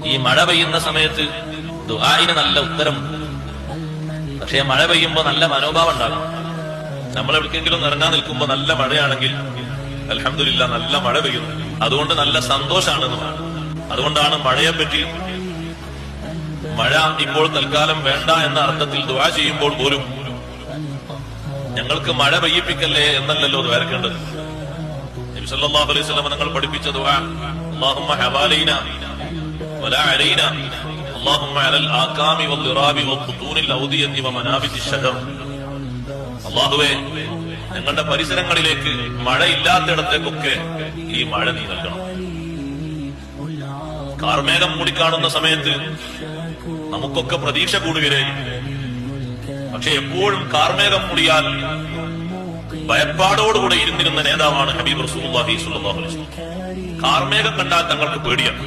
ഈ മഴ പെയ്യുന്ന സമയത്ത് ദുആഇന് നല്ല ഉത്തരമുണ്ട്. പക്ഷേ മഴ പെയ്യുമ്പോ നല്ല മനോഭാവം ഉണ്ടാകും. നമ്മൾ എവിടേക്കെങ്കിലും ഇറങ്ങാൻ നിൽക്കുമ്പോ നല്ല മഴയാണെങ്കിൽ അൽഹംദുലില്ലാ നല്ല മഴ പെയ്യുന്നു, അതുകൊണ്ട് നല്ല സന്തോഷാണെന്ന് പറയും. അതുകൊണ്ടാണ് മഴയെപ്പറ്റി മഴ ഇപ്പോൾ തൽക്കാലം വേണ്ട എന്ന അർത്ഥത്തിൽ ദുആ ചെയ്യുമ്പോൾ പോലും ഞങ്ങൾക്ക് മഴ പെയ്യിപ്പിക്കല്ലേ എന്നല്ലല്ലോ ദ്വാരക്കേണ്ടത്. നബി സല്ലല്ലാഹു അലൈഹി വസല്ലം തങ്ങൾ പഠിപ്പിച്ച ദുആ അല്ലാഹുമ്മ ഹവാലൈന വലാ അലൈന അല്ലാഹുമ്മ അലൽ ആകാമി വൽ ദിറാബി വൽ ഖുതൂനിൽ ഔദിയതി വമനാബിതി ശജർ. അല്ലാഹുവേ, ഞങ്ങളുടെ പരിസരങ്ങളിലേക്ക് മഴയില്ലാത്തിടത്തേക്കൊക്കെ ഈ മഴ നീ നൽകണം. കാർമേഘം മൂടിക്കാണുന്ന സമയത്ത് നമുക്കൊക്കെ പ്രതീക്ഷ കൂടുകയും, പക്ഷെ എപ്പോഴും കാർമേഘം മൂടിയാൽ ഭയപ്പാടോടുകൂടെ ഇരുന്നിരുന്ന നേതാവാണ് ഹബീബ് റസൂലുള്ളാഹി സ്വല്ലല്ലാഹു അലൈഹി വസല്ലം. കാർമേഘം കണ്ടാൽ തങ്ങൾക്ക് പേടിയാണ്.